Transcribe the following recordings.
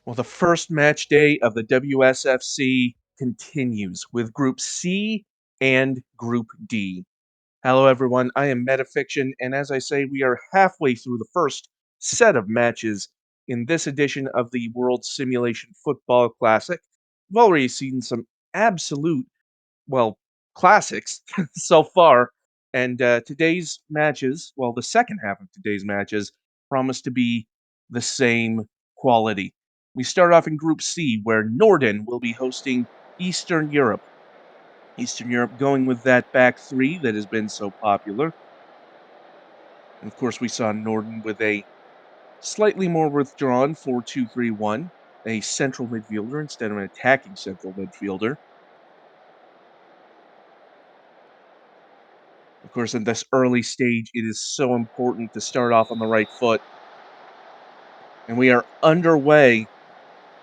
Well, the first match day of the WSFC continues with Group C and Group D. Hello, everyone. I am Metafiction, and as I say, we are halfway through the first set of matches in this edition of the World Simulation Football Classic. We've already seen some absolute, well, classics so far, and today's matches, well, the second half of today's matches, promise to be the same quality. We start off in Group C, where Norden will be hosting Eastern Europe. Eastern Europe going with that back three that has been so popular. And of course, we saw Norden with a slightly more withdrawn 4-2-3-1, a central midfielder instead of an attacking central midfielder. Of course, in this early stage, it is so important to start off on the right foot. And we are underway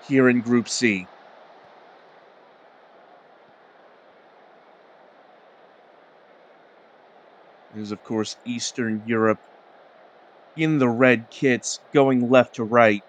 here in Group C. It is, of course, Eastern Europe in the red kits going left to right.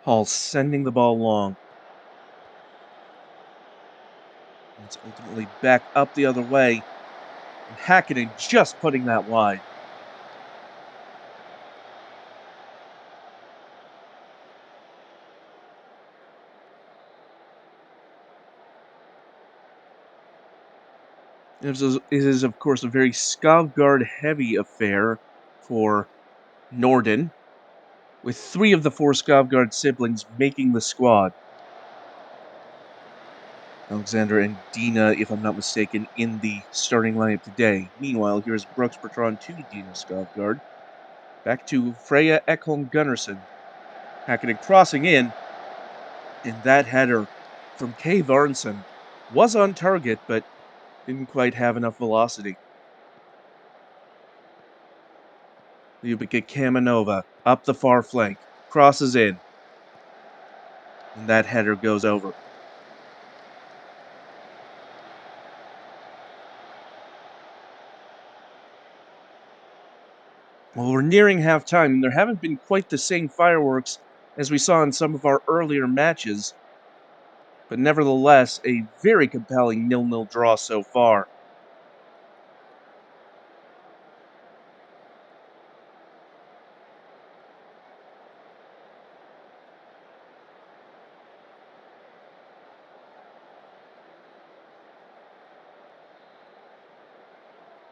Hall sending the ball long. It's ultimately back up the other way. And Hackett just putting that wide. It is, of course, a very Skavgard-heavy affair for Norden, with 3 of the 4 Skavgard siblings making the squad. Alexander and Dina, if I'm not mistaken, in the starting lineup today. Meanwhile, here's Brooks Bertrand to Dina Skavgard. Back to Freya Ekholm Gunnarsson. Hackett crossing in, and that header from Kay Varnson was on target, but didn't quite have enough velocity. Ljubika Kamenova up the far flank, crosses in, and that header goes over. Well, we're nearing halftime, and there haven't been quite the same fireworks as we saw in some of our earlier matches, but nevertheless, a very compelling 0-0 draw so far.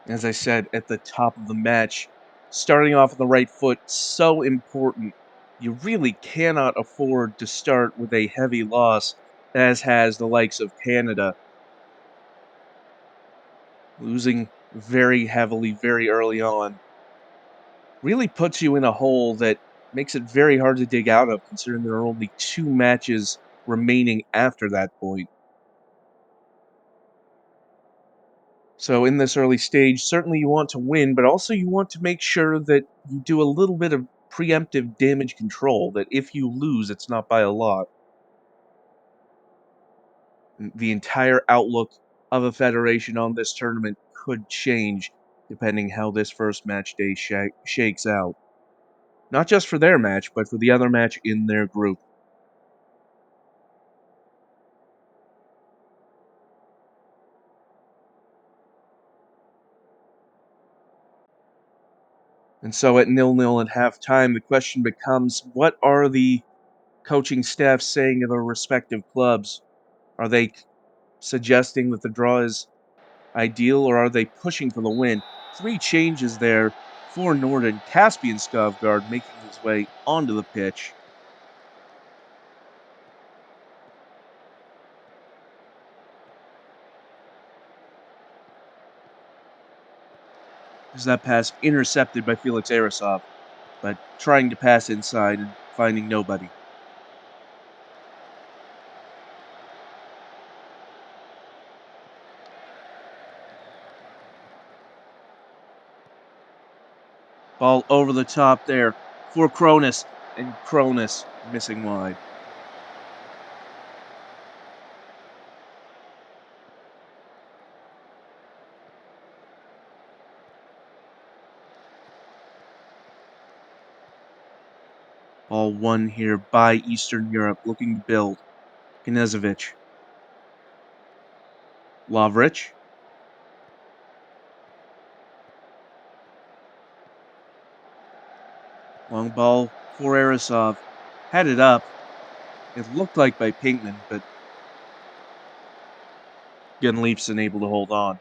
As I said at the top of the match, starting off on the right foot, so important. You really cannot afford to start with a heavy loss, as has the likes of Canada. Losing very heavily, very early on, really puts you in a hole that makes it very hard to dig out of, considering there are only 2 matches remaining after that point. So in this early stage, certainly you want to win, but also you want to make sure that you do a little bit of preemptive damage control, that if you lose, it's not by a lot. The entire outlook of a federation on this tournament could change depending how this first match day shakes out. Not just for their match, but for the other match in their group. And so at 0-0 at halftime, the question becomes, what are the coaching staffs saying of their respective clubs? Are they suggesting that the draw is ideal, or are they pushing for the win? 3 changes there for Norden. Caspian Skavgard making his way onto the pitch. Is that pass intercepted by Felix Arasov, but trying to pass inside and finding nobody. Ball over the top there for Cronus, and Cronus missing wide. Ball won here by Eastern Europe, looking to build. Knezovic. Lovric. Long ball for Arisov. Had it up. It looked like by Pinkman, but Gunleifson able to hold on.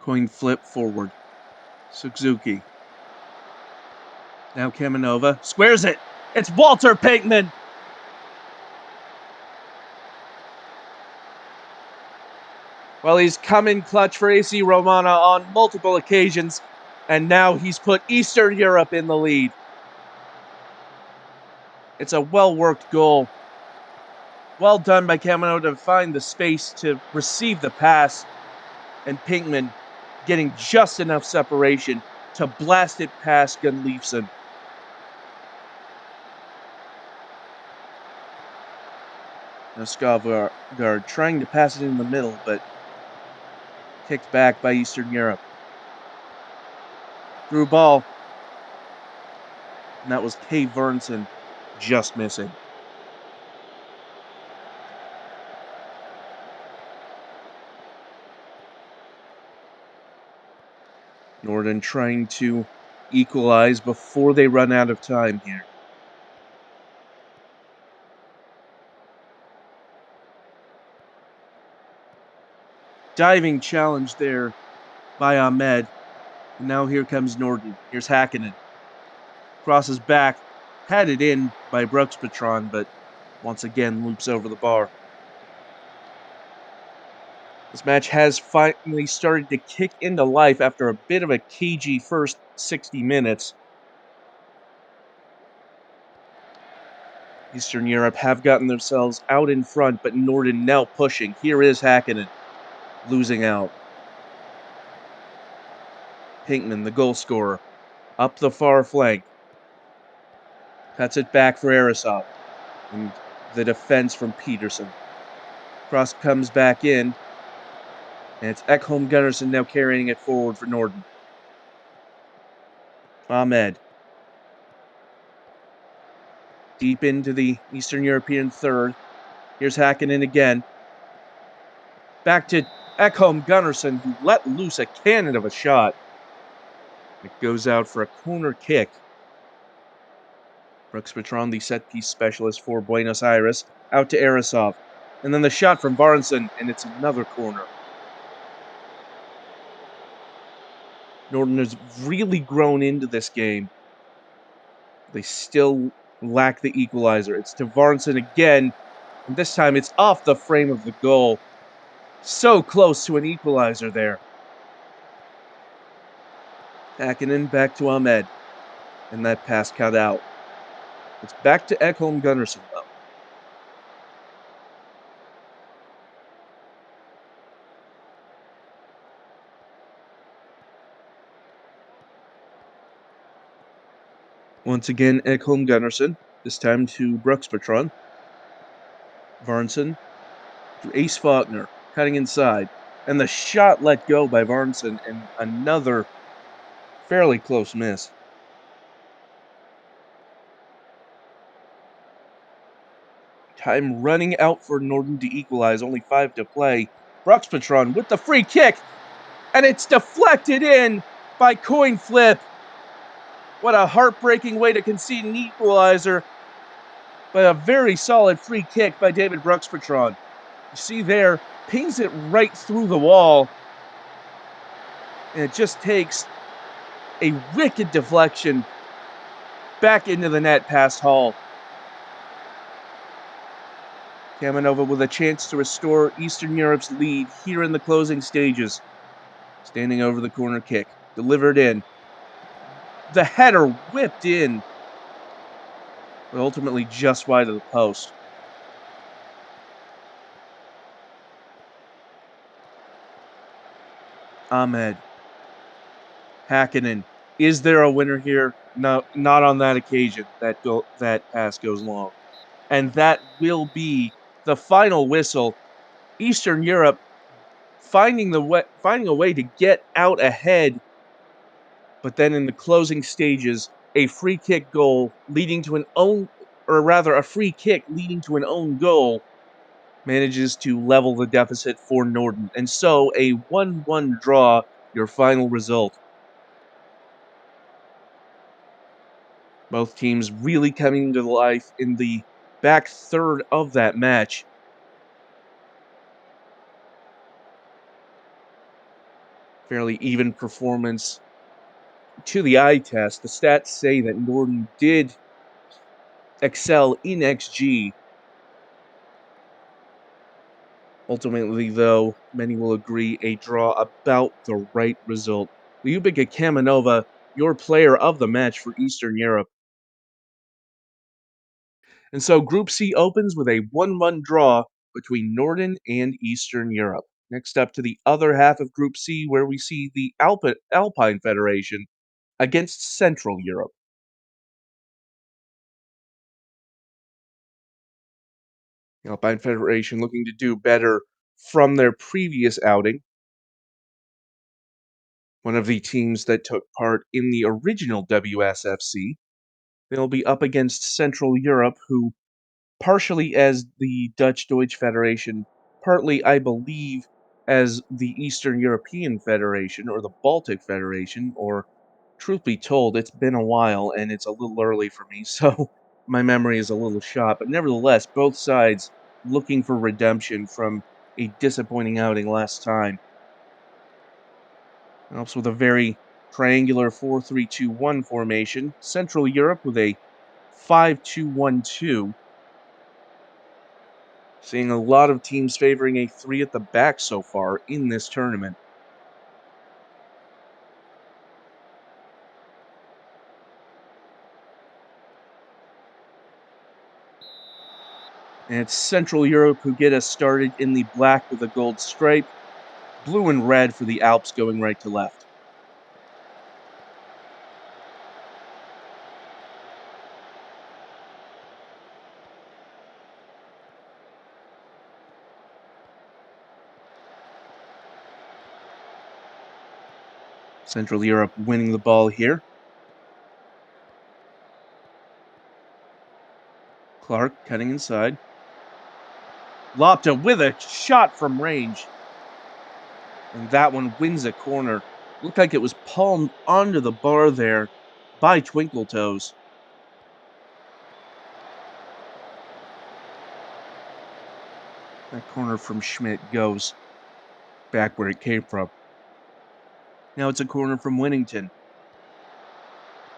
Coin flip forward. Suzuki. Now Kamenova. Squares it. It's Walter Pinkman. Well, he's come in clutch for AC Romana on multiple occasions, and now he's put Eastern Europe in the lead. It's a well-worked goal. Well done by Kamenova to find the space to receive the pass, and Pinkman getting just enough separation to blast it past Gunleifson. Now Skavgard trying to pass it in the middle, but kicked back by Eastern Europe. Through ball. And that was Kay Vernson just missing. Norden trying to equalize before they run out of time here. Diving challenge there by Ahmed. And now here comes Norden. Here's Hakkinen. Crosses back. Had it in by Brooks Patron, but once again loops over the bar. This match has finally started to kick into life after a bit of a cagey first 60 minutes. Eastern Europe have gotten themselves out in front, but Norden now pushing. Here is Hakkinen, losing out. Pinkman, the goal scorer, up the far flank. Cuts it back for Arisov. And the defense from Peterson. Cross comes back in. And it's Ekholm Gunnarsson now carrying it forward for Norden. Ahmed. Deep into the Eastern European third. Here's Hakkinen again. Back to Ekholm Gunnarsson, who let loose a cannon of a shot. It goes out for a corner kick. Brooks Patron, the set-piece specialist for Buenos Aires, out to Arisov. And then the shot from Varensen, and it's another corner. Norden has really grown into this game. They still lack the equalizer. It's to Varensen again, and this time it's off the frame of the goal. So close to an equalizer there. Hakkinen back to Ahmed, and that pass cut out. It's back to Ekholm Gunnarsson, though. Once again, Ekholm Gunnarsson, this time to Brooks Patron. Varensen to Ace Faulkner, cutting inside. And the shot let go by Varensen, and another fairly close miss. Time running out for Norden to equalize, only 5 to play. Brooks Patron with the free kick, and it's deflected in by coin flip. What a heartbreaking way to concede an equalizer, but a very solid free kick by David Brooks Patron. You see there, pings it right through the wall, and it just takes a wicked deflection back into the net past Hall. Kamanova with a chance to restore Eastern Europe's lead here in the closing stages. Standing over the corner kick. Delivered in. The header whipped in, but ultimately just wide of the post. Ahmed. Hakkinen. Is there a winner here? No, not on that occasion. That pass goes long. And that will be the final whistle. Eastern Europe finding a way to get out ahead, but then in the closing stages, a free kick leading to an own goal manages to level the deficit for Norden. And so a 1-1 draw, your final result. Both teams really coming to life in the back third of that match. Fairly even performance to the eye test. The stats say that Norden did excel in XG. Ultimately, though, many will agree a draw about the right result. Lyubica Kamanova, your player of the match for Eastern Europe. And so Group C opens with a 1-1 draw between Norden and Eastern Europe. Next up to the other half of Group C, where we see the Alpine Federation against Central Europe. The Alpine Federation looking to do better from their previous outing. One of the teams that took part in the original WSFC. They'll be up against Central Europe, who, partially as the Dutch Deutsch Federation, partly, I believe, as the Eastern European Federation or the Baltic Federation, or truth be told, it's been a while and it's a little early for me, so my memory is a little shot. But nevertheless, both sides looking for redemption from a disappointing outing last time. Helps with a very triangular 4-3-2-1 formation. Central Europe with a 5-2-1-2. Seeing a lot of teams favoring a three at the back so far in this tournament. And it's Central Europe who get us started in the black with a gold stripe, blue and red for the Alps going right to left. Central Europe winning the ball here. Clark cutting inside. Lopta with a shot from range. And that one wins a corner. Looked like it was palmed onto the bar there by Twinkle Toes. That corner from Schmidt goes back where it came from. Now it's a corner from Winnington.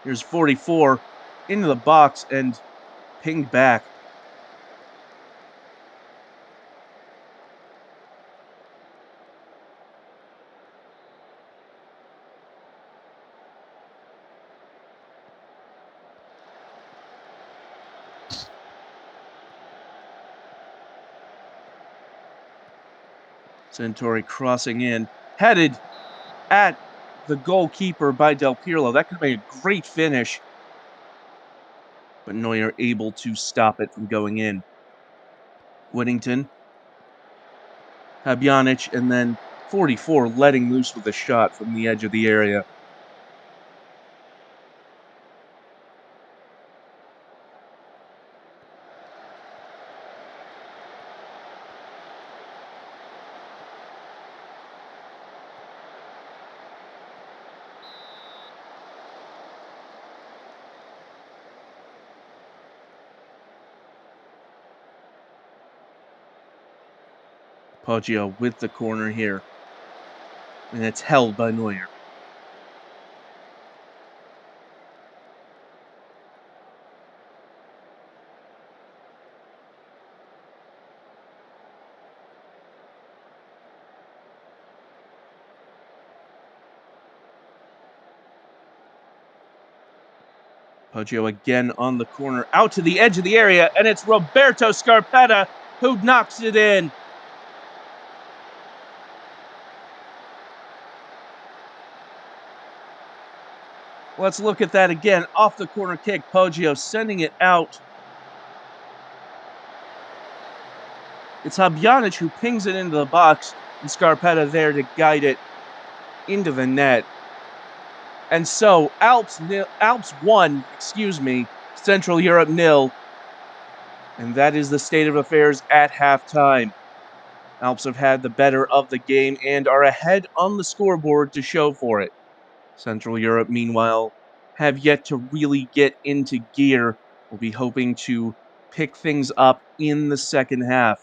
Here's 44 into the box and pinged back. Centauri crossing in, headed at the goalkeeper by Del Pirlo. That could have been a great finish, but Neuer able to stop it from going in. Whittington, Habjanic, and then 44 letting loose with a shot from the edge of the area. Poggio with the corner here, and it's held by Neuer. Poggio again on the corner, out to the edge of the area, and it's Roberto Scarpetta who knocks it in. Let's look at that again. Off the corner kick, Poggio sending it out. It's Habjanic who pings it into the box, and Scarpetta there to guide it into the net. And so Alps 1, Central Europe 0. And that is the state of affairs at halftime. Alps have had the better of the game and are ahead on the scoreboard to show for it. Central Europe, meanwhile, have yet to really get into gear. We'll be hoping to pick things up in the second half.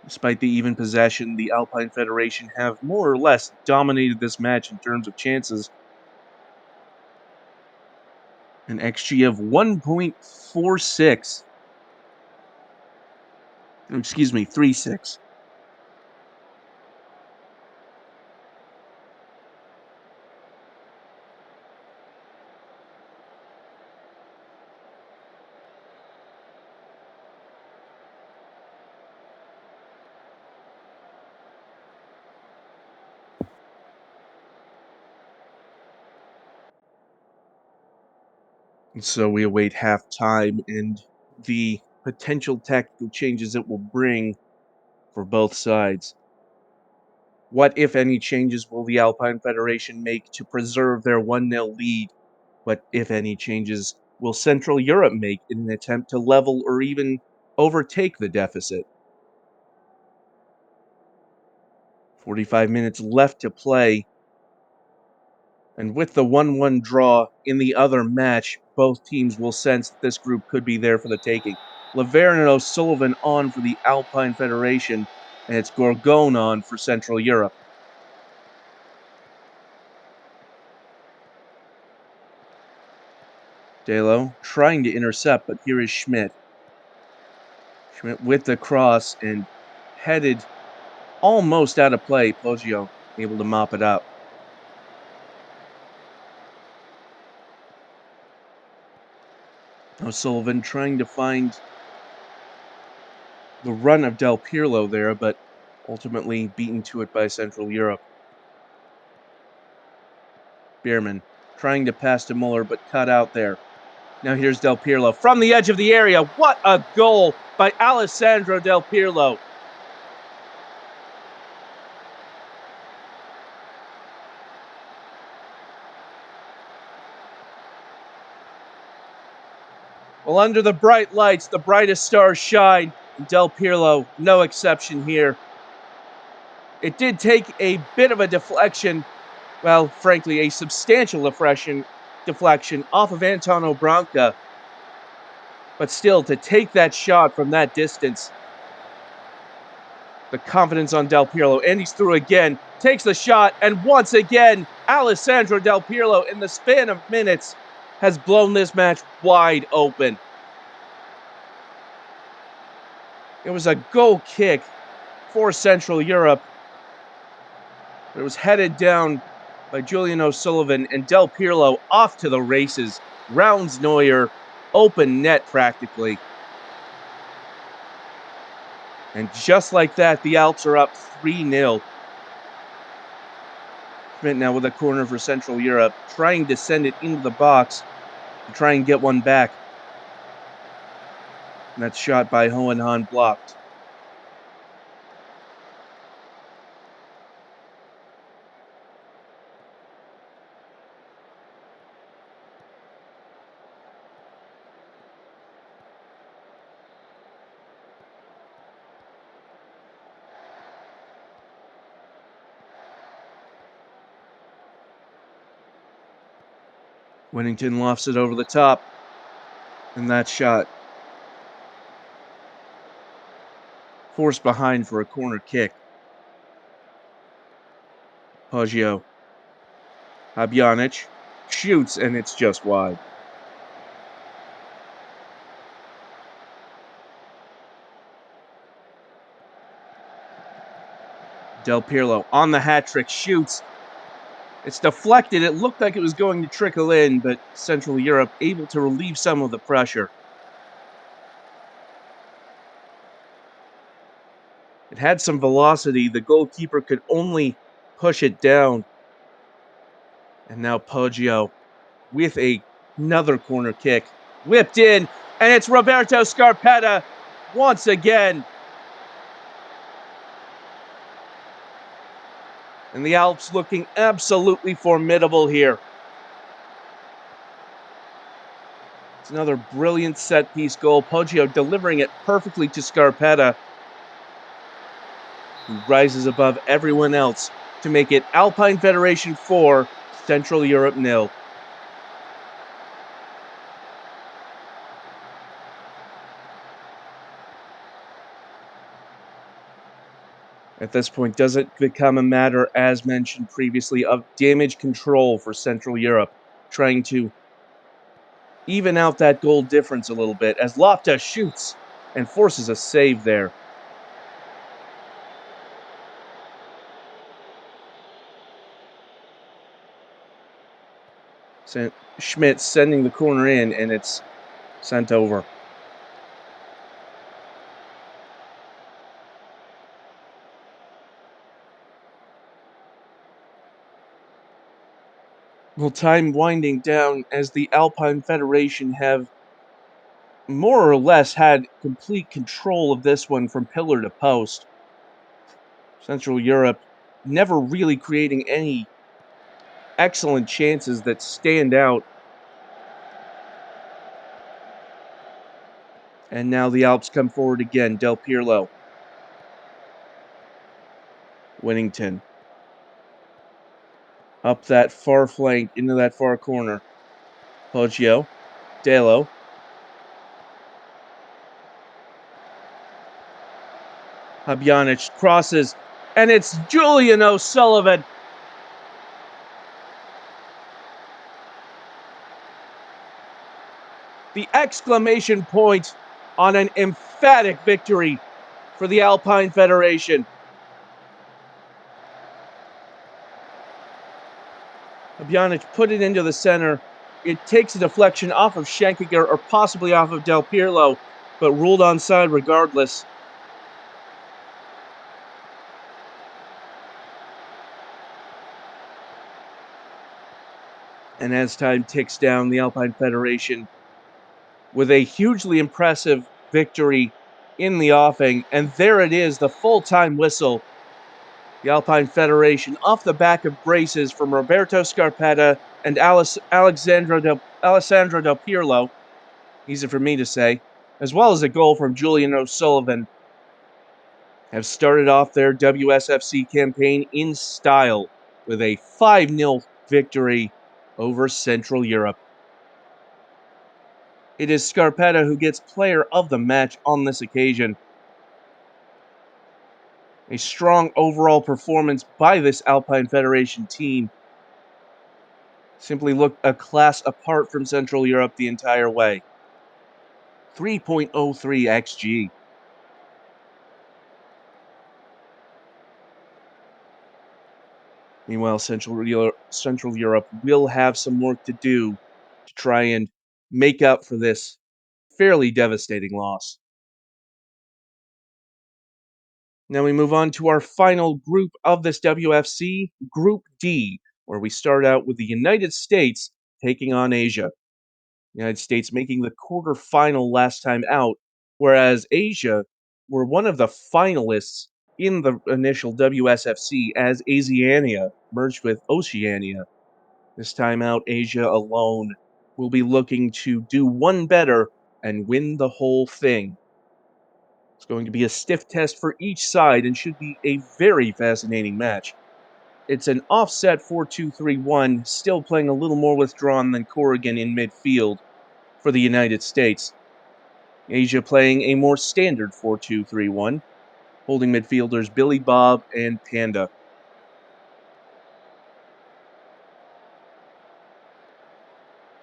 Despite the even possession, the Alpine Federation have more or less dominated this match in terms of chances. An XG of 1.46. 36. And so we await halftime and the potential tactical changes it will bring for both sides. What, if any, changes will the Alpine Federation make to preserve their 1-0 lead? What, if any, changes will Central Europe make in an attempt to level or even overtake the deficit? 45 minutes left to play. And with the 1-1 draw in the other match, both teams will sense that this group could be there for the taking. Laverne and O'Sullivan on for the Alpine Federation, and it's Gorgon on for Central Europe. Delo trying to intercept, but here is Schmidt. Schmidt with the cross and headed almost out of play. Poggio able to mop it up. O'Sullivan trying to find the run of Del Pirlo there, but ultimately beaten to it by Central Europe. Bierman trying to pass to Muller, but cut out there. Now here's Del Pirlo from the edge of the area. What a goal by Alessandro Del Pirlo. Well, under the bright lights, the brightest stars shine, and Del Pirlo, no exception here. It did take a bit of a deflection, well, frankly, a substantial deflection off of Antonio Branca, but still, to take that shot from that distance, the confidence on Del Pirlo, and he's through again, takes the shot, and once again, Alessandro Del Pirlo, in the span of minutes, has blown this match wide open. It was a goal kick for Central Europe. It was headed down by Julian O'Sullivan, and Del Pirlo off to the races. Rounds Neuer, open net practically. And just like that, the Alps are up 3-0. Schmidt now with a corner for Central Europe, trying to send it into the box to try and get one back. And that's shot by Hohenhahn blocked. Winnington lofts it over the top. And that shot forced behind for a corner kick. Poggio. Habjanic shoots, and it's just wide. Del Pirlo on the hat trick, shoots, It's deflected. It looked like it was going to trickle in, but Central Europe able to relieve some of the pressure. It had some velocity. The goalkeeper could only push it down. And now Poggio with another corner kick. Whipped in, and it's Roberto Scarpetta once again. And the Alps looking absolutely formidable here. It's another brilliant set piece goal. Poggio delivering it perfectly to Scarpetta, who rises above everyone else to make it Alpine Federation 4, Central Europe 0. At this point, does it become a matter, as mentioned previously, of damage control for Central Europe, trying to even out that goal difference a little bit as Loftus shoots and forces a save there. Schmidt sending the corner in, and it's sent over. Well, time winding down as the Alpine Federation have more or less had complete control of this one from pillar to post. Central Europe never really creating any excellent chances that stand out. And now the Alps come forward again. Del Pirlo. Winnington. Up that far flank into that far corner. Poggio. Delo. Habjanic crosses. And it's Julian O'Sullivan. The exclamation point on an emphatic victory for the Alpine Federation. Habjanic put it into the center. It takes a deflection off of Schenkiger or possibly off of Del Pirlo, but ruled onside regardless. And as time ticks down, the Alpine Federation with a hugely impressive victory in the offing. And there it is, the full-time whistle. The Alpine Federation off the back of braces from Roberto Scarpetta and Alessandro Del Pirlo, easy for me to say, as well as a goal from Julian O'Sullivan, have started off their WSFC campaign in style with a 5-0 victory over Central Europe. It is Scarpetta who gets player of the match on this occasion. A strong overall performance by this Alpine Federation team. Simply looked a class apart from Central Europe the entire way. 3.03 XG. Meanwhile, Central Europe will have some work to do to try and make up for this fairly devastating loss. Now we move on to our final group of this WFC, Group D, where we start out with the United States taking on Asia. The United States making the quarterfinal last time out, whereas Asia were one of the finalists in the initial WSFC as Asiania merged with Oceania. This time out, Asia alone will be looking to do one better and win the whole thing. It's going to be a stiff test for each side and should be a very fascinating match. It's an offset 4-2-3-1, still playing a little more withdrawn than Corrigan in midfield for the United States. Asia playing a more standard 4-2-3-1, holding midfielders Billy Bob and Panda.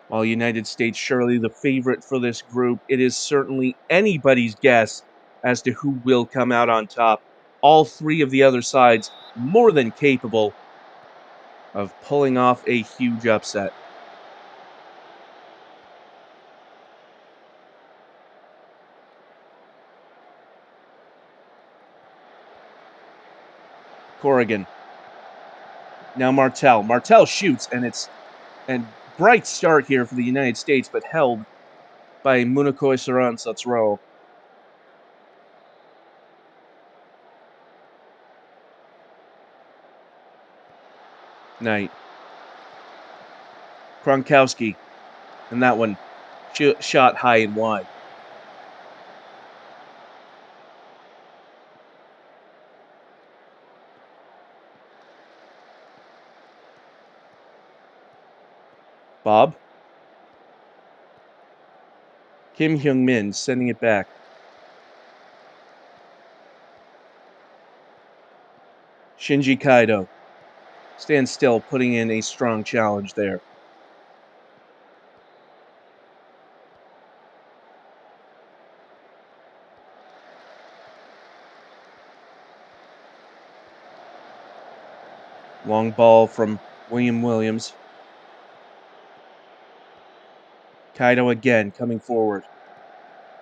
While United States surely the favorite for this group, it is certainly anybody's guess as to who will come out on top. All three of the other sides more than capable of pulling off a huge upset. Corrigan. Now Martel. Martel shoots, and bright start here for the United States, but held by Munakoi Saran. Knight. Kronkowski. And that one shot high and wide. Bob. Kim Hyung-min sending it back. Shinji Kaido stands still, putting in a strong challenge there. Long ball from Williams. Kaido again coming forward.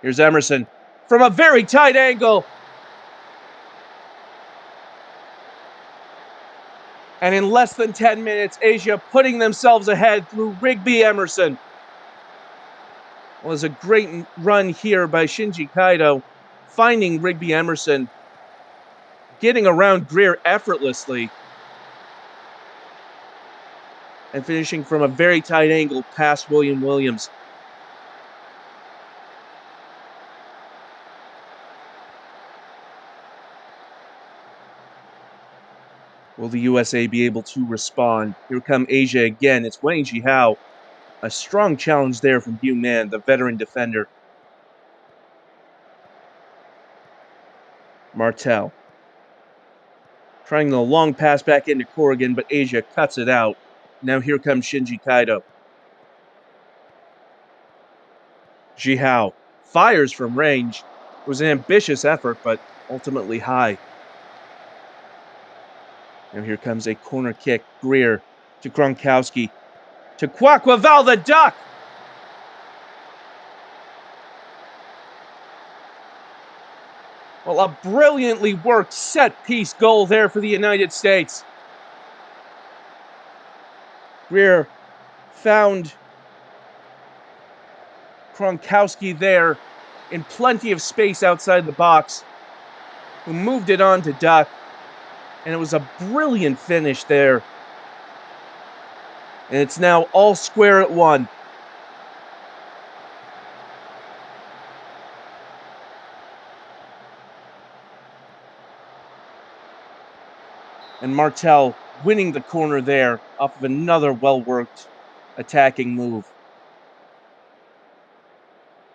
Here's Emerson from a very tight angle. And in less than 10 minutes, Asia putting themselves ahead through Rigby Emerson. Well, it was a great run here by Shinji Kaido, finding Rigby Emerson, getting around Greer effortlessly, and finishing from a very tight angle past Williams. Will the USA be able to respond? Here come Asia again. It's Wang Jihao. A strong challenge there from Hugh Man, the veteran defender. Martel. Trying the long pass back into Corrigan, but Asia cuts it out. Now here comes Shinji Kaido. Jihao fires from range. It was an ambitious effort, but ultimately high. Now here comes a corner kick. Greer to Gronkowski. To Kwakwaval the Duck! Well, a brilliantly worked set-piece goal there for the United States. Greer found Gronkowski there in plenty of space outside the box, who moved it on to Duck, and it was a brilliant finish there. And it's now all square at one. And Martel winning the corner there off of another well-worked attacking move.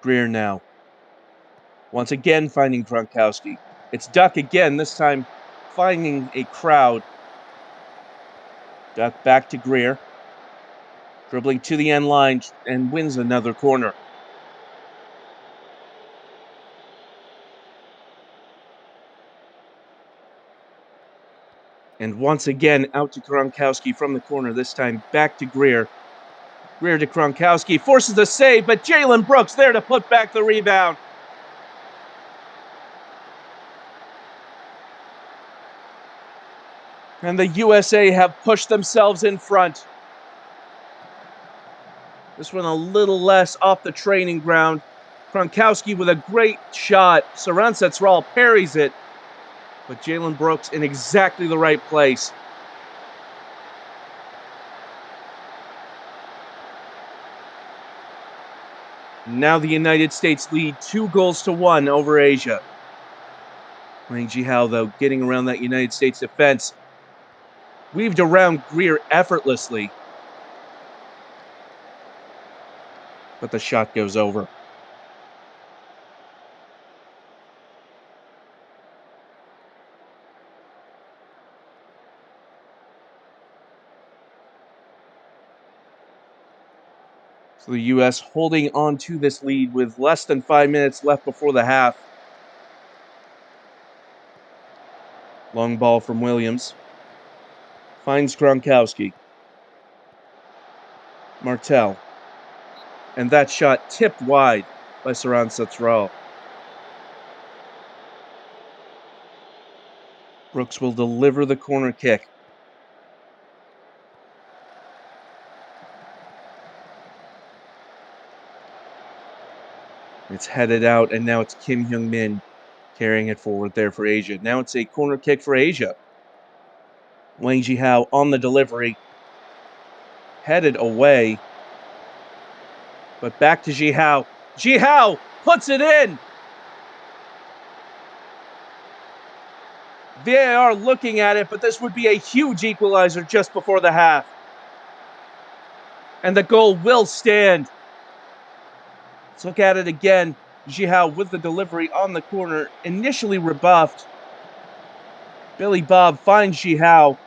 Greer now. Once again finding Gronkowski. It's Duck again, this time finding a crowd. Duck back to Greer. Dribbling to the end line and wins another corner. And once again out to Gronkowski from the corner, this time back to Greer. Greer to Gronkowski, forces a save, but Jalen Brooks there to put back the rebound. And the USA have pushed themselves in front. This one a little less off the training ground. Gronkowski with a great shot. Saran parries it. But Jalen Brooks in exactly the right place. Now the United States lead 2-1 over Asia. Wang Jihao, though, getting around that United States defense. Weaved around Greer effortlessly. But the shot goes over. So the U.S. holding on to this lead with less than 5 minutes left before the half. Long ball from Williams. Finds Gronkowski. Martel. And that shot tipped wide by Saran Satral. Brooks will deliver the corner kick. It's headed out, and now it's Kim Hyung-min carrying it forward there for Asia. Now it's a corner kick for Asia. Wang Jihao on the delivery. Headed away. But back to Jihao. Jihao puts it in! VAR looking at it, but this would be a huge equalizer just before the half. And the goal will stand. Let's look at it again. Jihao with the delivery on the corner, initially rebuffed. Billy Bob finds Jihao.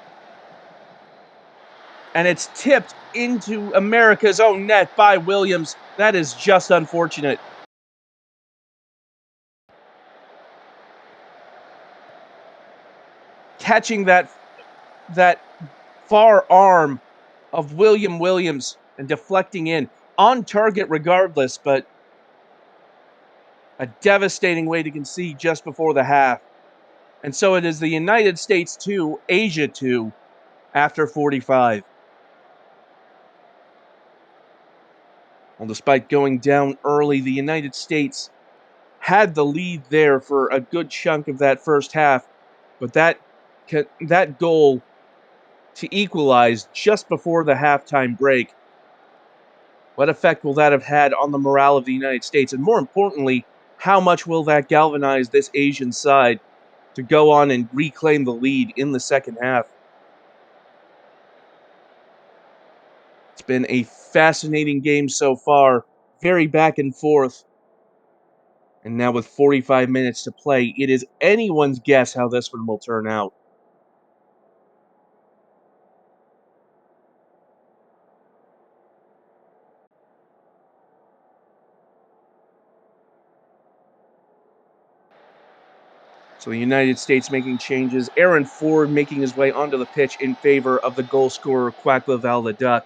And it's tipped into America's own net by Williams. That is just unfortunate. Catching that far arm of Williams and deflecting in. On target regardless, but a devastating way to concede just before the half. And so it is the United States 2, Asia 2, after 45. Well, despite going down early, the United States had the lead there for a good chunk of that first half, but that goal to equalize just before the halftime break, what effect will that have had on the morale of the United States? And more importantly, how much will that galvanize this Asian side to go on and reclaim the lead in the second half? It's been a fascinating game so far, very back and forth. And now with 45 minutes to play, it is anyone's guess how this one will turn out. So the United States making changes. Aaron Ford making his way onto the pitch in favor of the goal scorer, Kwakwa Valda.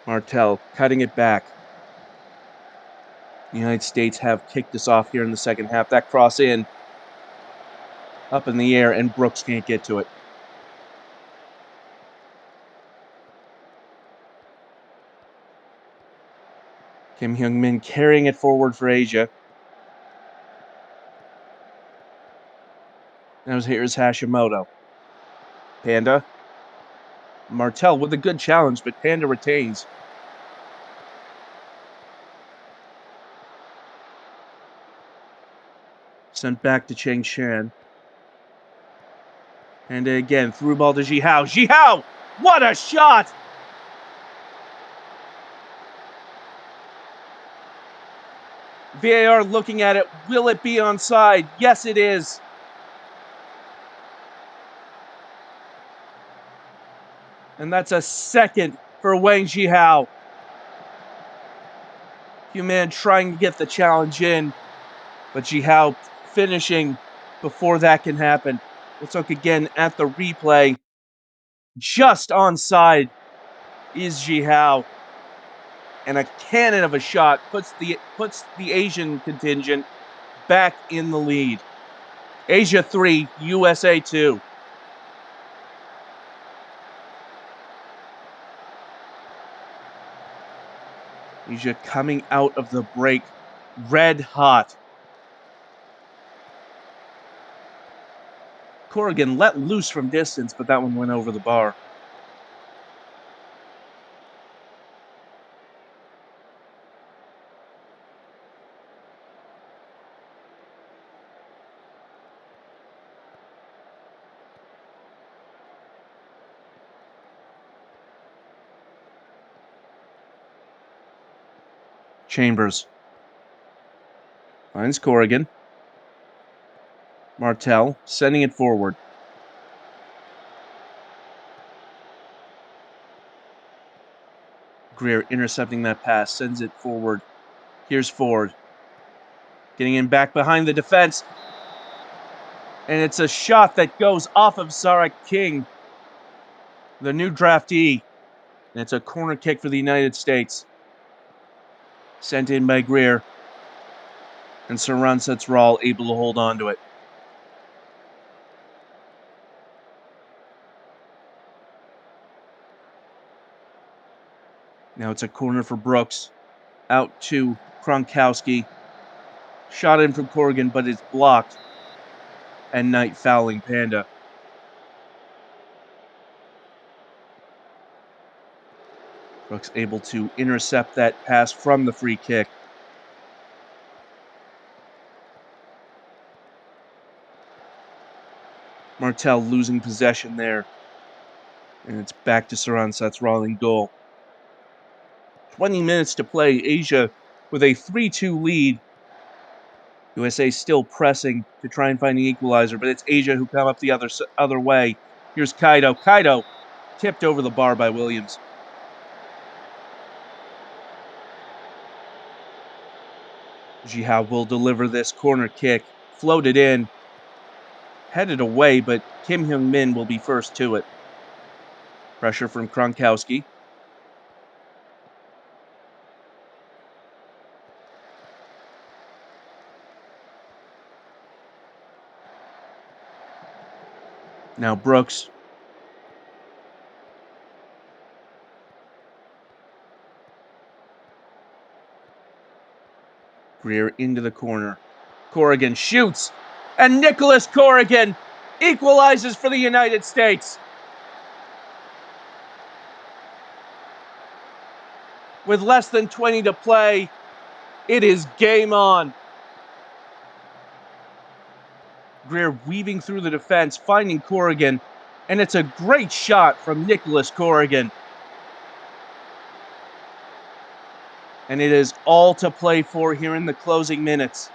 Martel cutting it back. The United States have kicked us off here in the second half. That cross in, up in the air, and Brooks can't get to it. Kim Hyung-min carrying it forward for Asia. Now here's Hashimoto. Panda. Martel with a good challenge, but Panda retains. Sent back to Cheng Shan. And again, through ball to Jihao. Jihao! What a shot! VAR looking at it. Will it be onside? Yes, it is. And that's a second for Wang Jihao. Human trying to get the challenge in, but Jihao finishing before that can happen. Let's look again at the replay. Just onside is Jihao. And a cannon of a shot puts the Asian contingent back in the lead. Asia 3, USA 2. Asia coming out of the break red hot. Corrigan let loose from distance, but that one went over the bar. Chambers finds Corrigan. Martel sending it forward. Greer intercepting that pass, sends it forward. Here's Ford. Getting in back behind the defense. And it's a shot that goes off of Sarek King, the new draftee. And it's a corner kick for the United States. Sent in by Greer. And Saran Setsural able to hold on to it. Now it's a corner for Brooks. Out to Kronkowski. Shot in from Corrigan, but it's blocked. And Knight fouling Panda. Brooks able to intercept that pass from the free kick. Martel losing possession there. And it's back to Saran Setsural in goal. 20 minutes to play. Asia with a 3-2 lead. USA still pressing to try and find the equalizer, but it's Asia who come up the other way. Here's Kaido. Kaido tipped over the bar by Williams. Jihao will deliver this corner kick. Floated in. Headed away, but Kim Hyung Min will be first to it. Pressure from Kronkowski. Now Brooks. Greer into the corner. Corrigan shoots. And Nicholas Corrigan equalizes for the United States. With less than 20 to play, it is game on. Greer weaving through the defense, finding Corrigan, and it's a great shot from Nicholas Corrigan. And it is all to play for here in the closing minutes.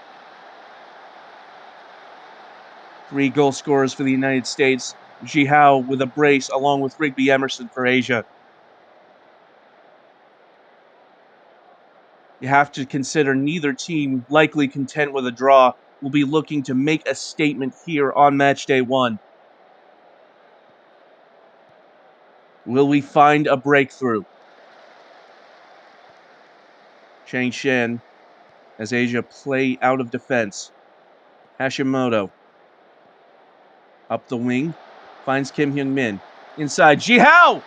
3 goal scorers for the United States. Jihao with a brace along with Rigby Emerson for Asia. You have to consider neither team, likely content with a draw, will be looking to make a statement here on match day 1. Will we find a breakthrough? Chang Shen as Asia play out of defense. Hashimoto up the wing, finds Kim Hyung Min. Inside, Jihao!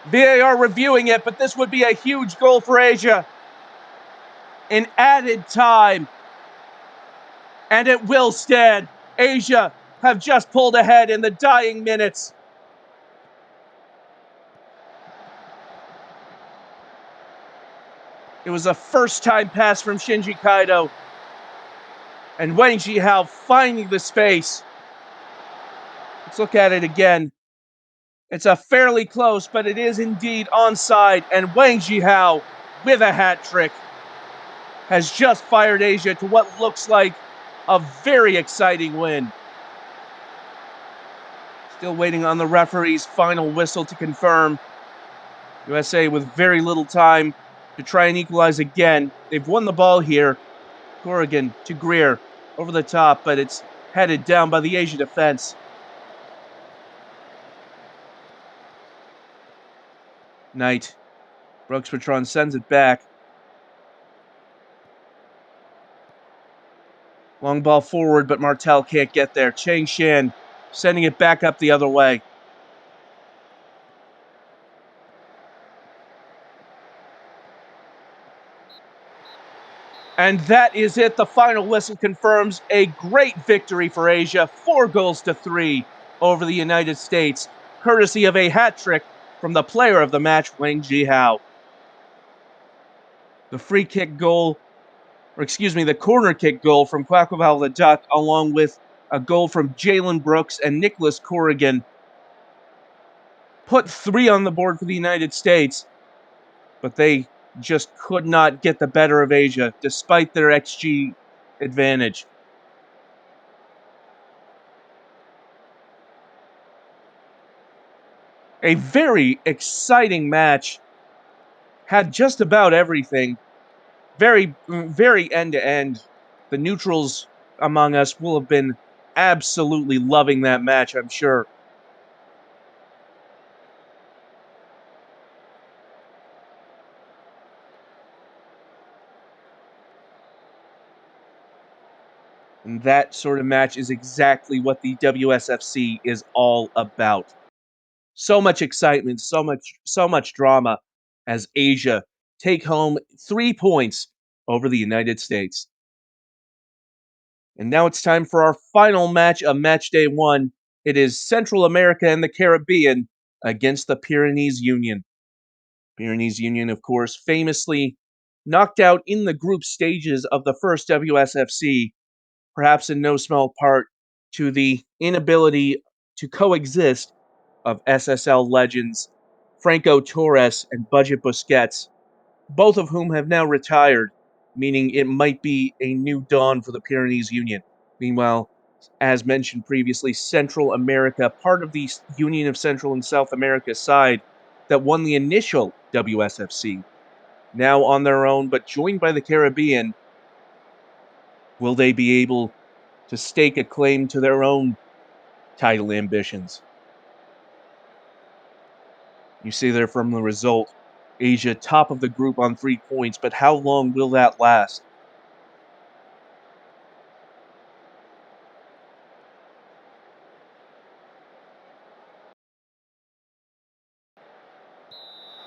VAR reviewing it, but this would be a huge goal for Asia. In added time. And it will stand. Asia have just pulled ahead in the dying minutes. It was a first-time pass from Shinji Kaido. And Wang Jihao finding the space. Let's look at it again. It's a fairly close, but it is indeed onside. And Wang Jihao, with a hat trick, has just fired Asia to what looks like a very exciting win. Still waiting on the referee's final whistle to confirm. USA with very little time to try and equalize again. They've won the ball here. Corrigan to Greer over the top, but it's headed down by the Asia defense. Knight. Brooks Patron sends it back. Long ball forward, but Martel can't get there. Chang Shan sending it back up the other way. And that is it. The final whistle confirms a great victory for Asia, 4-3 over the United States, courtesy of a hat trick from the player of the match, Wang Jihao. The free kick goal, the corner kick goal from Kwakwabal the Duck, along with a goal from Jalen Brooks and Nicholas Corrigan, put 3 on the board for the United States, but they just could not get the better of Asia, despite their XG advantage. A very exciting match. Had just about everything. very end to end. The neutrals among us will have been absolutely loving that match, I'm sure. And that sort of match is exactly what the WSFC is all about. So much excitement, so much drama as Asia take home 3 points over the United States. And now it's time for our final match of match day 1. It is Central America and the Caribbean against the Pyrenees Union. Pyrenees Union, of course, famously knocked out in the group stages of the first WSFC, perhaps in no small part to the inability to coexist of SSL legends Franco Torres and Budget Busquets, both of whom have now retired, meaning it might be a new dawn for the Pyrenees Union. Meanwhile, as mentioned previously, Central America, part of the Union of Central and South America side that won the initial WSFC, now on their own, but joined by the Caribbean, will they be able to stake a claim to their own title ambitions? You see there from the result, Asia top of the group on 3 points, but how long will that last?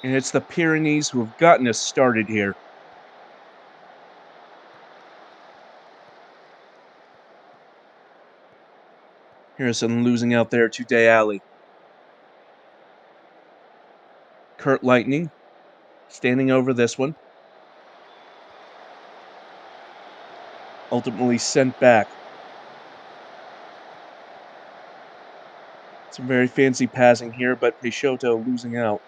And it's the Pyrenees who have gotten us started here. Harrison losing out there to Day Alley. Kurt Lightning standing over this one. Ultimately sent back. Some very fancy passing here, but Peixoto losing out.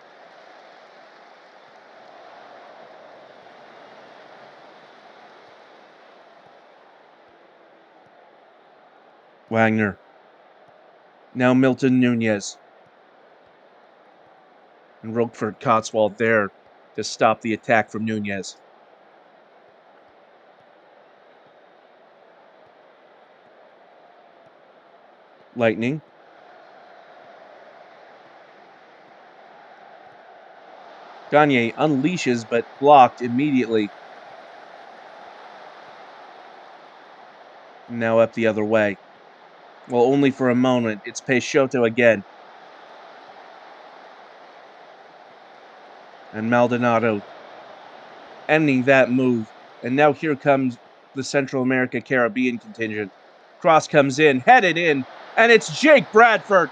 Wagner. Now Milton Nunez. And Roquefort Cotswold there to stop the attack from Nunez. Lightning. Gagne unleashes but blocked immediately. Now up the other way. Well, only for a moment. It's Peixoto again. And Maldonado ending that move. And now here comes the Central America Caribbean contingent. Cross comes in, headed in, and it's Jake Bradford.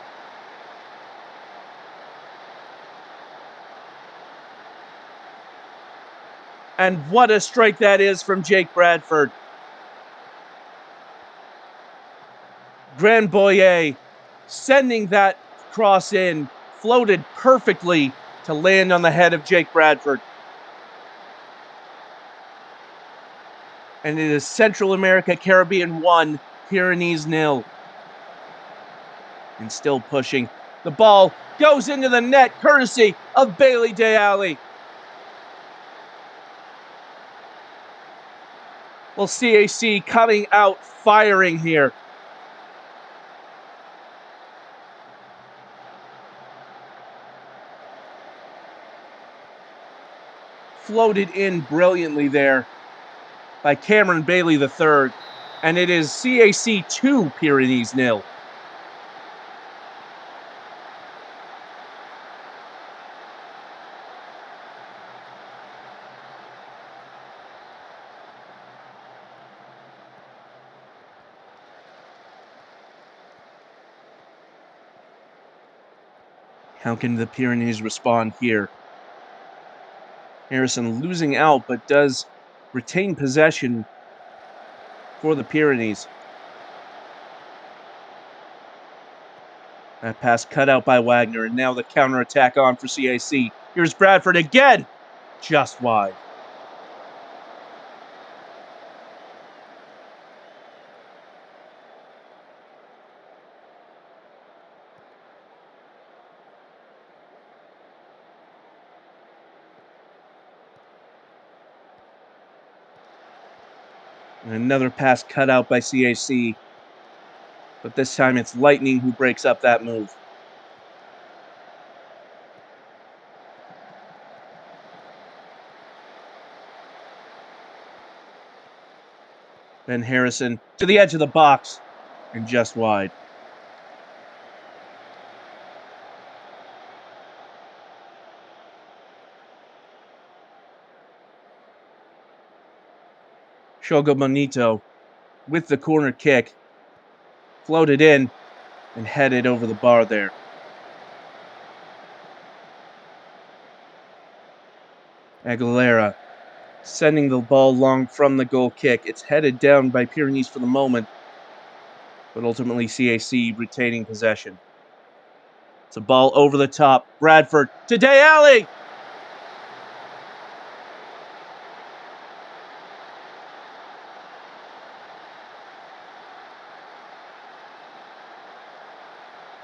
And what a strike that is from Jake Bradford. Grand Boyer sending that cross in, floated perfectly to land on the head of Jake Bradford. And it is Central America Caribbean 1, Pyrenees 0. And still pushing. The ball goes into the net, courtesy of Bailey Day Alley. Well, CAC coming out firing here. Floated in brilliantly there by Cameron Bailey III. And it is CAC 2, Pyrenees 0. How can the Pyrenees respond here? Harrison losing out, but does retain possession for the Pyrenees. That pass cut out by Wagner, and now the counterattack on for CAC. Here's Bradford again, just wide. And another pass cut out by CAC, but this time it's Lightning who breaks up that move. Ben Harrison to the edge of the box and just wide. Shogo Bonito with the corner kick, floated in and headed over the bar there. Aguilera sending the ball long from the goal kick. It's headed down by Pyrenees for the moment, but ultimately CAC retaining possession. It's a ball over the top. Bradford to Day Alley.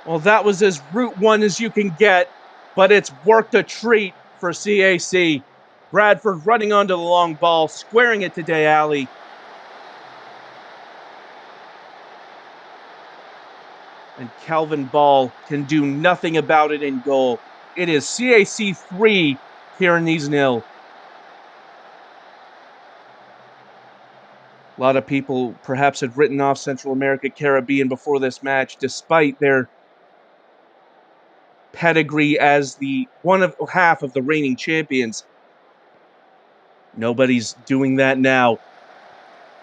Well, that was as route one as you can get, but it's worked a treat for CAC. Bradford running onto the long ball, squaring it to Day Alley. And Calvin Ball can do nothing about it in goal. It is CAC 3, Pyrenees 0. A lot of people perhaps had written off Central America Caribbean before this match, despite their pedigree as the half of the reigning champions. Nobody's doing that now.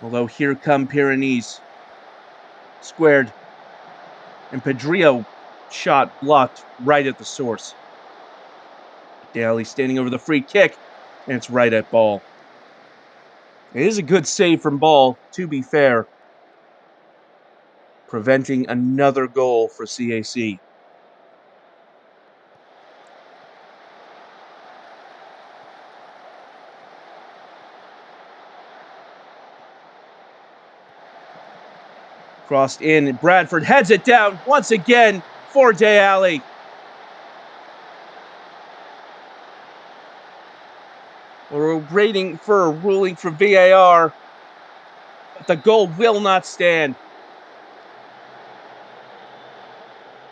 Although here come Pyrenees. Squared. And Pedrillo shot blocked right at the source. Daly standing over the free kick, and it's right at Ball. It is a good save from Ball, to be fair, preventing another goal for CAC. Crossed in, and Bradford heads it down once again for Day Alley. We're waiting for a ruling from VAR, but the goal will not stand.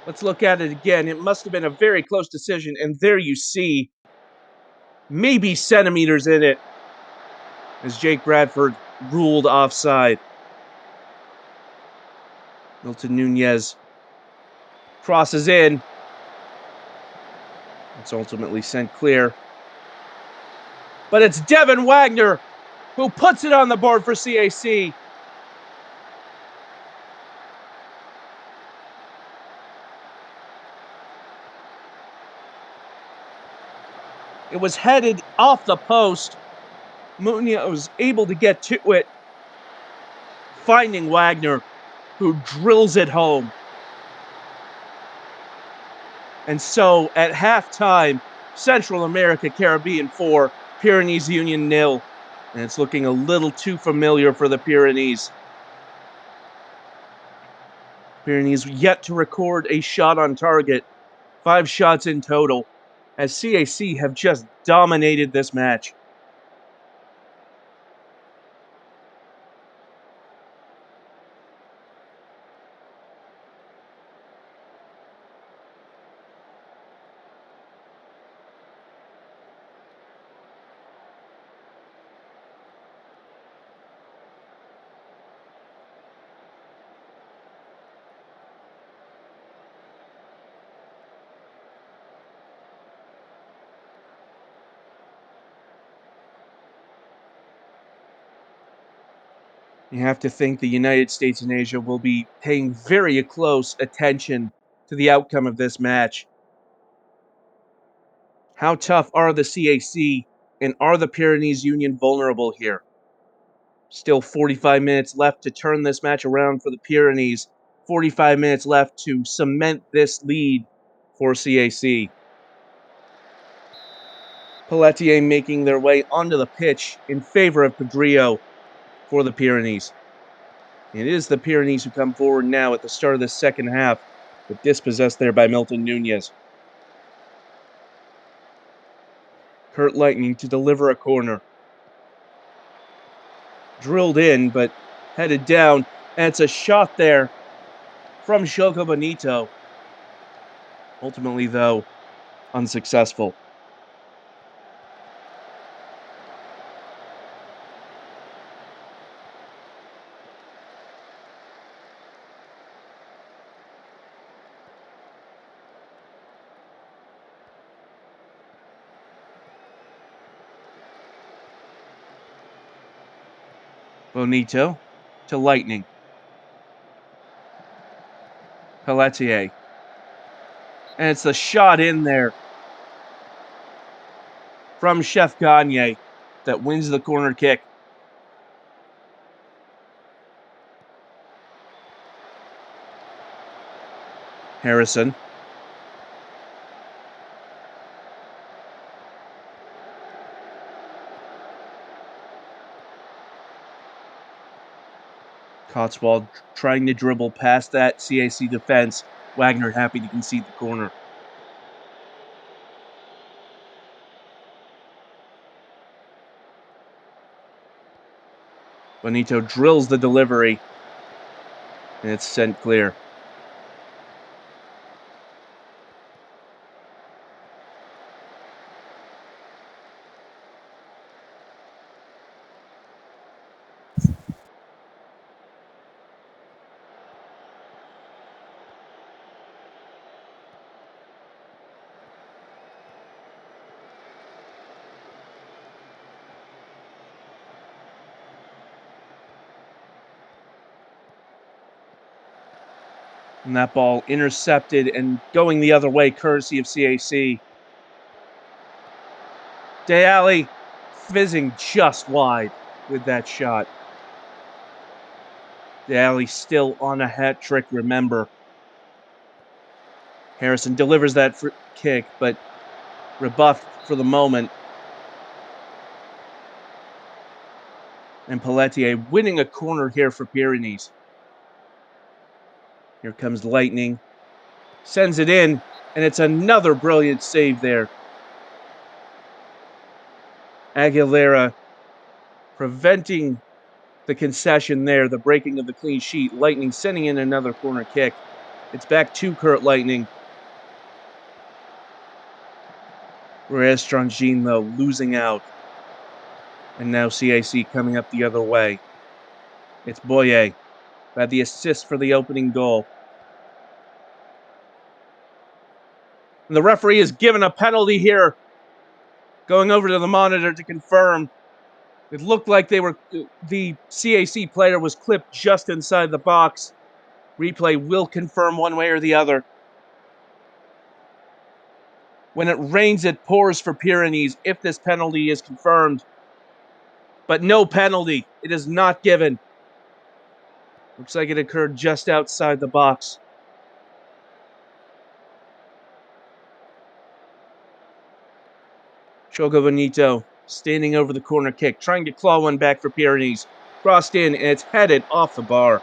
Let's look at it again. It must have been a very close decision, and there you see maybe centimeters in it as Jake Bradford ruled offside. Milton Nunez crosses in. It's ultimately sent clear. But it's Devin Wagner who puts it on the board for CAC. It was headed off the post. Munoz was able to get to it, finding Wagner, who drills it home. And so at halftime, Central America Caribbean 4, Pyrenees Union 0. And it's looking a little too familiar for the Pyrenees. Pyrenees yet to record a shot on target, 5 shots in total, as CAC have just dominated this match. You have to think the United States and Asia will be paying very close attention to the outcome of this match. How tough are the CAC, and are the Pyrenees Union vulnerable here? Still 45 minutes left to turn this match around for the Pyrenees. 45 minutes left to cement this lead for CAC. Pelletier making their way onto the pitch in favor of Pedrillo for the Pyrenees. It is the Pyrenees who come forward now at the start of the second half, but dispossessed there by Milton Nunez. Kurt Lightning to deliver a corner. drilled in, but headed down. And it's a shot there from Shoko Bonito. Ultimately, though, unsuccessful. Bonito to Lightning. Pelletier. And it's the shot in there from Chef Gagne that wins the corner kick. Harrison. Cotswold trying to dribble past that CAC defense. Wagner happy to concede the corner. Bonito drills the delivery, and it's sent clear. And that ball intercepted and going the other way, courtesy of CAC. Deali fizzing just wide with that shot. Deali still on a hat trick, remember. Harrison delivers that kick, but rebuffed for the moment. And Pelletier winning a corner here for Pyrenees. Here comes Lightning. Sends it in, and it's another brilliant save there. Aguilera preventing the concession there, the breaking of the clean sheet. Lightning sending in another corner kick. It's back to Kurt Lightning. Whereas Strongine, though, losing out. And now CAC coming up the other way. It's Boye, who had the assist for the opening goal. And the referee has given a penalty here. Going over to the monitor to confirm. It looked like the CAC player was clipped just inside the box. Replay will confirm one way or the other. When it rains, it pours for Pyrenees if this penalty is confirmed. But no penalty. It is not given. Looks like it occurred just outside the box. Choco Bonito standing over the corner kick, trying to claw one back for Pyrenees. Crossed in, and it's headed off the bar.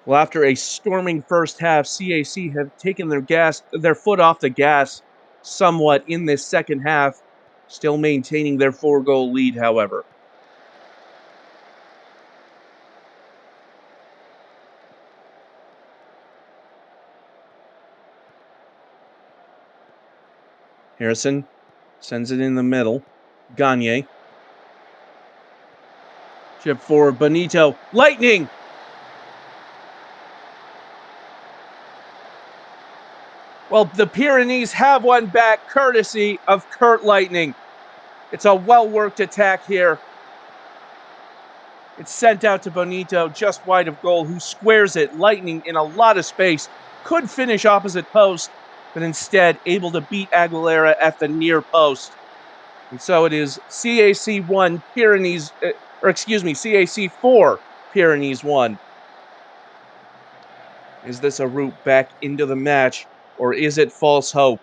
Well, after a storming first half, CAC have taken their foot off the gas somewhat in this second half, still maintaining their 4-goal lead, however. Harrison sends it in the middle. Gagne. Chip forward, Bonito. Lightning! Well, the Pyrenees have one back courtesy of Kurt Lightning. It's a well-worked attack here. It's sent out to Bonito, just wide of goal, who squares it. Lightning in a lot of space. Could finish opposite post, but instead able to beat Aguilera at the near post. And so it is CAC 1, CAC 4, Pyrenees 1. Is this a route back into the match, or is it false hope?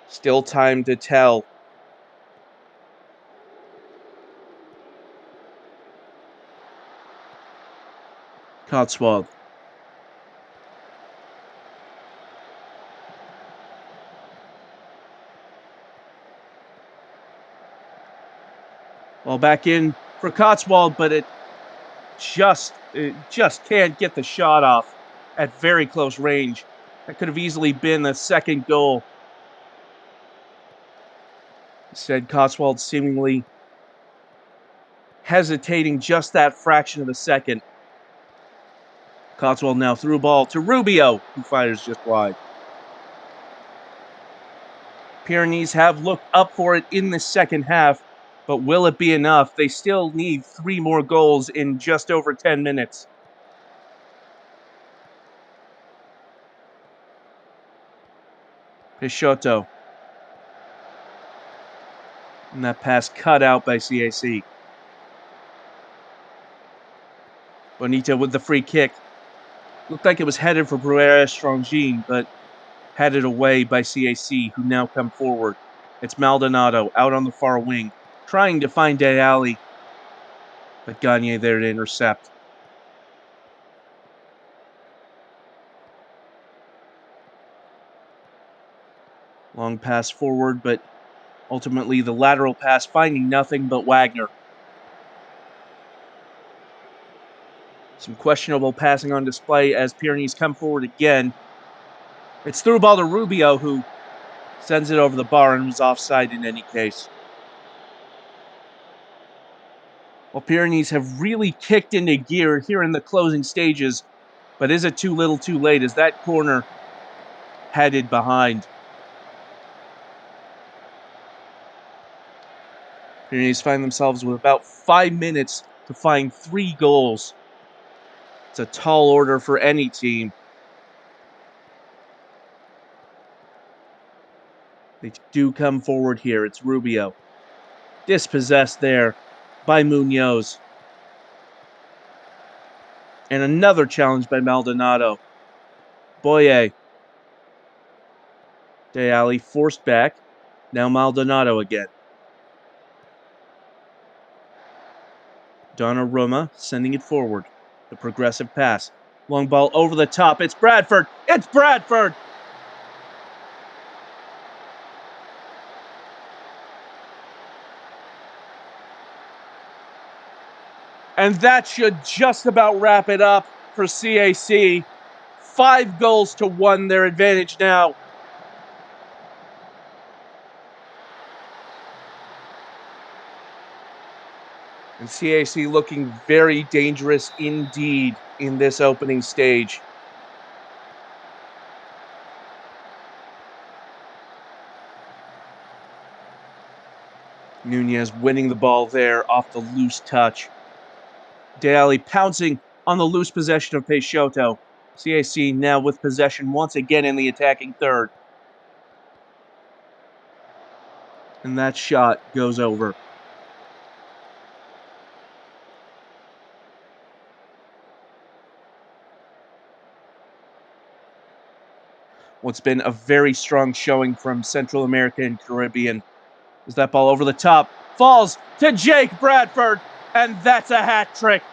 Still time to tell. Cotswold. Well, back in for Cotswold, but it just can't get the shot off at very close range. That could have easily been the second goal. Instead, Cotswold seemingly hesitating just that fraction of a second. Cotswold now through ball to Rubio, who fires just wide. Pyrenees have looked up for it in the second half, but will it be enough? They still need 3 more goals in just over 10 minutes. Peixoto. And that pass cut out by CAC. Bonita with the free kick. Looked like it was headed for Bruera Strongine, but headed away by CAC, who now come forward. It's Maldonado out on the far wing, trying to find Deali, but Gagne there to intercept. Long pass forward, but ultimately the lateral pass finding nothing but Wagner. Some questionable passing on display as Pyrenees come forward again. It's through ball to Rubio, who sends it over the bar and was offside in any case. Well, Pyrenees have really kicked into gear here in the closing stages, but is it too little too late as that corner headed behind? Pyrenees find themselves with about 5 minutes to find 3 goals. It's a tall order for any team. They do come forward here. It's Rubio. Dispossessed there by Munoz. And another challenge by Maldonado. Boye. Deali forced back. Now Maldonado again. Donnarumma sending it forward. The progressive pass. Long ball over the top. It's Bradford. It's Bradford. And that should just about wrap it up for CAC. 5 goals to 1, their advantage now. And CAC looking very dangerous indeed in this opening stage. Nunez winning the ball there off the loose touch. Deali pouncing on the loose possession of Peixoto. CAC now with possession once again in the attacking third. And that shot goes over. What's been a very strong showing from Central America and Caribbean. Is that ball over the top? Falls to Jake Bradford, and that's a hat trick.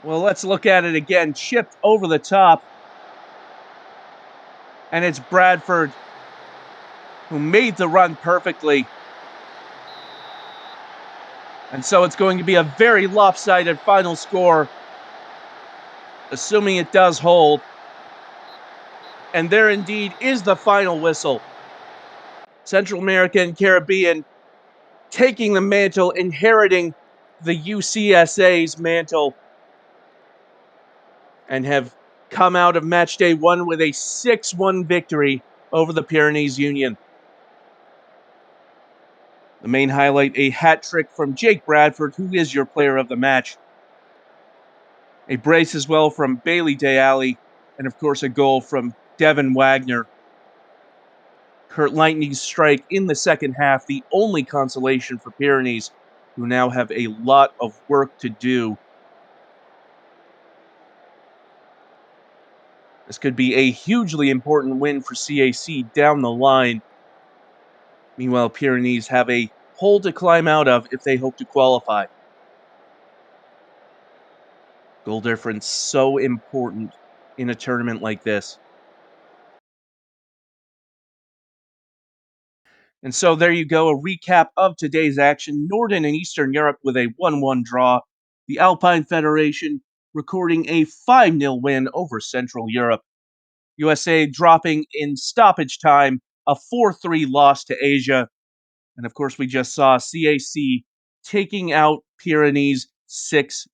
Well, let's look at it again. Chipped over the top. And it's Bradford who made the run perfectly. And so it's going to be a very lopsided final score, assuming it does hold. And there indeed is the final whistle. Central America and Caribbean taking the mantle, inheriting the UCSA's mantle, and have come out of match day 1 with a 6-1 victory over the Pyrenees Union. The main highlight, a hat trick from Jake Bradford, who is your player of the match. A brace as well from Bailey Deali, and of course a goal from Devin Wagner. Kurt Lightning's strike in the second half, the only consolation for Pyrenees, who now have a lot of work to do. This could be a hugely important win for CAC down the line. Meanwhile, Pyrenees have a hole to climb out of if they hope to qualify. Goal difference so important in a tournament like this. And so there you go, a recap of today's action. Norden and Eastern Europe with a 1-1 draw. The Alpine Federation recording a 5-0 win over Central Europe. USA dropping in stoppage time a 4-3 loss to Asia. And of course, we just saw CAC taking out Pyrenees 6-1.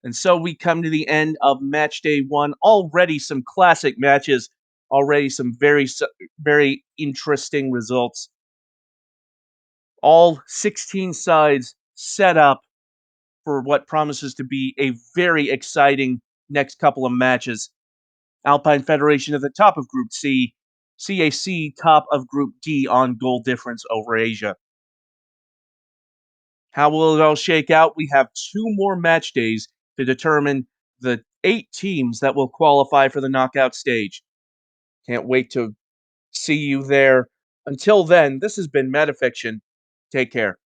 And so we come to the end of match day one. Already some classic matches, already some very interesting results. All 16 sides set up for what promises to be a very exciting next couple of matches. Alpine Federation at the top of Group C, CAC top of Group D on goal difference over Asia. How will it all shake out? We have two more match days to determine the 8 teams that will qualify for the knockout stage. Can't wait to see you there. Until then, this has been Metafiction. Take care.